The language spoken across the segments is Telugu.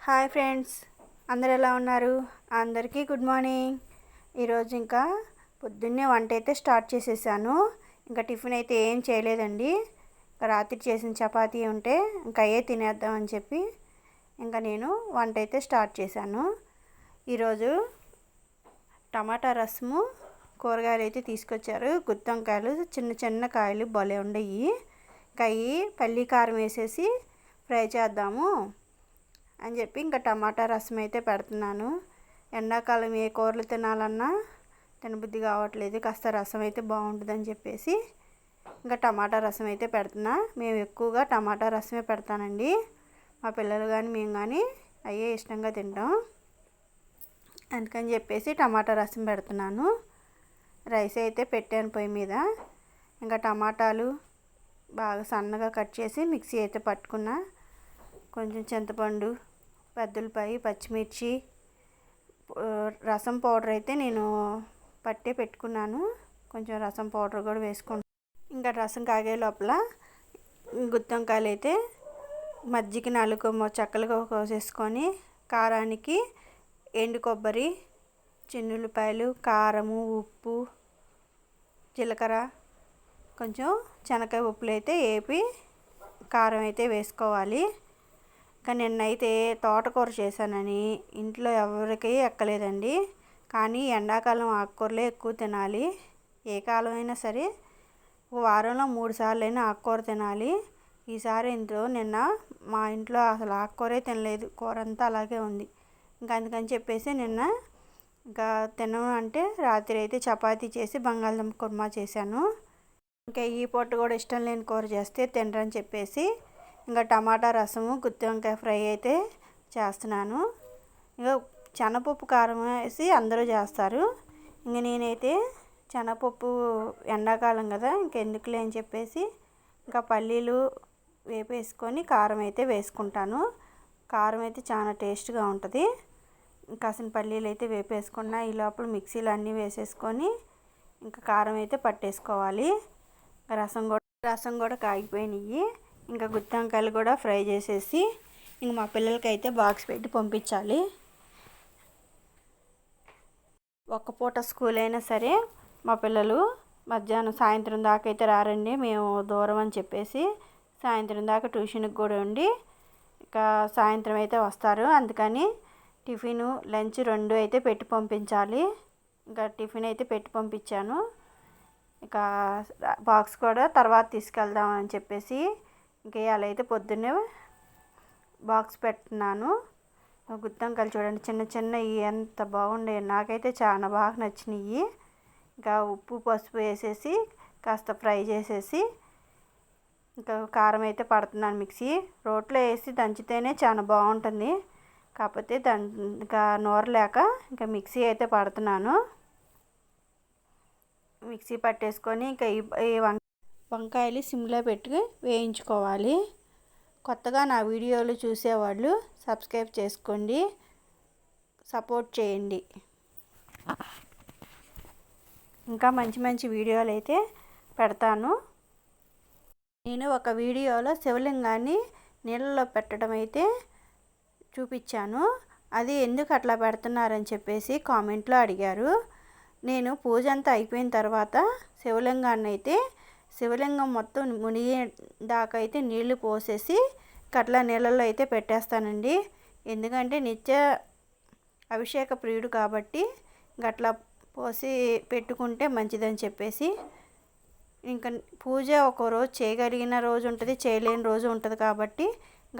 హాయ్ ఫ్రెండ్స్, అందరు ఎలా ఉన్నారు? అందరికీ గుడ్ మార్నింగ్. ఈరోజు ఇంకా పొద్దున్నే వంట అయితే స్టార్ట్ చేసేసాను. ఇంకా టిఫిన్ అయితే ఏం చేయలేదండి. ఇంకా రాత్రి చేసిన చపాతీ ఉంటే ఇంకా అయ్యే తినేద్దామని చెప్పి ఇంకా నేను వంట అయితే స్టార్ట్ చేశాను. ఈరోజు టమాటా రసము, కూరగాయలు అయితే తీసుకొచ్చారు. గుత్తి వంకాయలు చిన్న చిన్న కాయలు భలే ఉండయి. ఇంకా అవి పల్లి కారం వేసేసి ఫ్రై చేద్దాము అని చెప్పి ఇంకా టమాటా రసం అయితే పెడుతున్నాను. ఎండాకాలం ఏ కూరలు తినాలన్నా తినబుద్ధి కావట్లేదు. కాస్త రసం అయితే బాగుంటుందని చెప్పేసి ఇంకా టమాటా రసం అయితే పెడుతున్నా. మేము ఎక్కువగా టమాటా రసమే పెడతానండి. మా పిల్లలు కానీ మేము కానీ అయ్యే ఇష్టంగా తింటాం. అందుకని చెప్పేసి టమాటా రసం పెడుతున్నాను. రైస్ అయితే పెట్టాను పొయ్యి మీద. ఇంకా టమాటాలు బాగా సన్నగా కట్ చేసి మిక్సీ అయితే పట్టుకున్నా. కొంచెం చింతపండు, పెద్దలపాయ, పచ్చిమిర్చి, రసం పౌడర్ అయితే నేను పట్టే పెట్టుకున్నాను. కొంచెం రసం పౌడర్ కూడా వేసుకుంటాను. ఇంకా రసం కాగే లోపల గుత్తి వంకాయలు అయితే మజ్జిగ 4 చెక్కలుగా కోసేసుకొని కారానికి ఎండు కొబ్బరి, చిన్నులపాయలు, కారము, ఉప్పు, జీలకర్ర, కొంచెం శనగకాయ ఉప్పులు అయితే వేపి కారం అయితే వేసుకోవాలి. కానీ నిన్నైతే తోటకూర చేశానని ఇంట్లో ఎవరికి ఎక్కలేదండి. కానీ ఎండాకాలం ఆకుకూరలే ఎక్కువ తినాలి. ఏ కాలం అయినా సరే వారంలో 3 సార్లు అయినా ఆకుకూర తినాలి. ఈసారి నిన్న మా ఇంట్లో అసలు ఆకుకూరే తినలేదు. కూర అంతా అలాగే ఉంది. ఇంకా అందుకని చెప్పేసి నిన్న ఇంకా తినను అంటే రాత్రి అయితే చపాతీ చేసి బంగాళదుంప కుర్మా చేశాను. ఇంకా ఈ పూట కూడా ఇష్టం లేని కూర చేస్తే తినరని చెప్పేసి ఇంకా టమాటా రసము, గుత్తి వంకాయ ఫ్రై అయితే చేస్తున్నాను. ఇంకా శనగపప్పు కారం వేసి అందరూ చేస్తారు. ఇంక నేనైతే శనగపప్పు ఎండాకాలం కదా ఇంకెందుకులే అని చెప్పేసి ఇంకా పల్లీలు వేపేసుకొని కారం అయితే వేసుకుంటాను. కారం అయితే చాలా టేస్ట్గా ఉంటుంది. కాసిన పల్లీలు అయితే వేపేసుకున్న ఈ లోపల మిక్సీలో అన్నీ వేసేసుకొని ఇంకా కారం అయితే పట్టేసుకోవాలి. రసం కూడా కాగిపోయినాయి. ఇంకా గుత్తి వంకాయలు కూడా ఫ్రై చేసేసి ఇంక మా పిల్లలకి అయితే బాక్స్ పెట్టి పంపించాలి. ఒక్క పూట స్కూల్ అయినా సరే మా పిల్లలు సాయంత్రం దాకా అయితే రారండి. మేము దూరం అని చెప్పేసి సాయంత్రం దాకా ట్యూషన్కి కూడా ఉండి ఇంకా సాయంత్రం అయితే వస్తారు. అందుకని టిఫిన్, లంచ్ 2 అయితే పెట్టి పంపించాలి. ఇంకా టిఫిన్ అయితే పెట్టి పంపించాను. ఇక బాక్స్ కూడా తర్వాత తీసుకెళ్దామని చెప్పేసి ఇంకా ఇవాళ అయితే పొద్దున్నే బాక్స్ పెడుతున్నాను. గుత్తి వంకాయలు చూడండి చిన్న చిన్నవి ఎంత బాగుండే. నాకైతే చాలా బాగా నచ్చినాయి. ఇంకా ఉప్పు, పసుపు వేసేసి కాస్త ఫ్రై చేసేసి ఇంకా కారం అయితే పడుతున్నాను. మిక్సీ రోట్లో వేసి దంచితేనే చాలా బాగుంటుంది. కాకపోతే ఇంకా నూర లేక ఇంకా మిక్సీ అయితే పడుతున్నాను. మిక్సీ పట్టేసుకొని ఇంకా ఈ వంకాయలు సిమ్లో పెట్టి వేయించుకోవాలి. కొత్తగా నా వీడియోలు చూసేవాళ్ళు సబ్స్క్రైబ్ చేసుకోండి, సపోర్ట్ చేయండి. ఇంకా మంచి మంచి వీడియోలు అయితే పెడతాను. నేను ఒక వీడియోలో శివలింగాన్ని నీళ్ళలో పెట్టడం అయితే చూపించాను. అది ఎందుకు అట్లా పెడుతున్నారని చెప్పేసి కామెంట్లో అడిగారు. నేను పూజ అంతా అయిపోయిన తర్వాత శివలింగం మొత్తం మునిగే దాకా అయితే నీళ్లు పోసేసి కట్ల నీళ్ళల్లో అయితే పెట్టేస్తానండి. ఎందుకంటే నిత్య అభిషేక ప్రియుడు కాబట్టి గట్లా పోసి పెట్టుకుంటే మంచిదని చెప్పేసి ఇంకా పూజ ఒక రోజు చేయగలిగిన రోజు ఉంటుంది, చేయలేని రోజు ఉంటుంది కాబట్టి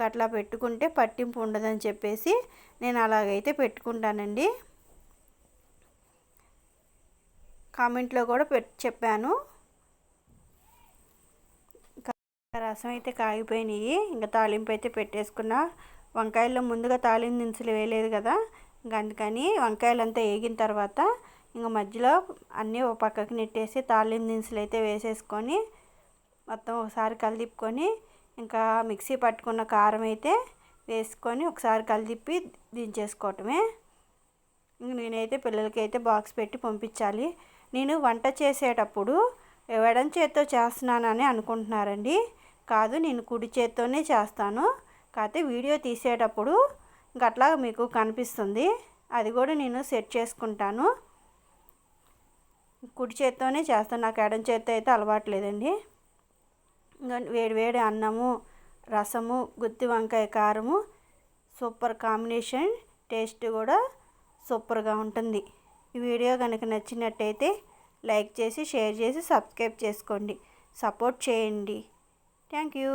గట్లా పెట్టుకుంటే పట్టింపు ఉండదని చెప్పేసి నేను అలాగైతే పెట్టుకుంటానండి. కామెంట్లో కూడా చెప్పాను. రసం అయితే కాగిపోయినాయి. ఇంకా తాలింపు అయితే పెట్టేసుకున్నా. వంకాయల్లో ముందుగా తాలింపు దినుసులు వేయలేదు కదా, ఇంకా అందుకని వంకాయలు అంతా వేగిన తర్వాత ఇంకా మధ్యలో అన్నీ ఒక పక్కకి నెట్టేసి తాలింపు దినుసులు అయితే వేసేసుకొని మొత్తం ఒకసారి కలిదిప్పుకొని ఇంకా మిక్సీ పట్టుకున్న కారం అయితే వేసుకొని ఒకసారి కలిదిప్పి దించేసుకోవటమే. ఇంక నేనైతే పిల్లలకి అయితే బాక్స్ పెట్టి పంపించాలి. నేను వంట చేసేటప్పుడు ఎడం చేత్తో చేస్తున్నానని అనుకుంటున్నారండి. కాదు, నేను కుడి చేత్తోనే చేస్తాను. కాకపోతే వీడియో తీసేటప్పుడు ఇంకా అట్లా మీకు కనిపిస్తుంది. అది కూడా నేను సెట్ చేసుకుంటాను. కుడి చేత్తోనే చేస్తాను, నాకు ఎడం చేత్తో అయితే అలవాట్లేదండి. ఇంకా వేడి వేడి అన్నము, రసము, గుత్తి వంకాయ కారము సూపర్ కాంబినేషన్. టేస్ట్ కూడా సూపర్గా ఉంటుంది. ఈ వీడియో కనుక నచ్చినట్టయితే లైక్ చేసి, షేర్ చేసి, సబ్స్క్రైబ్ చేసుకోండి, సపోర్ట్ చేయండి. Thank you.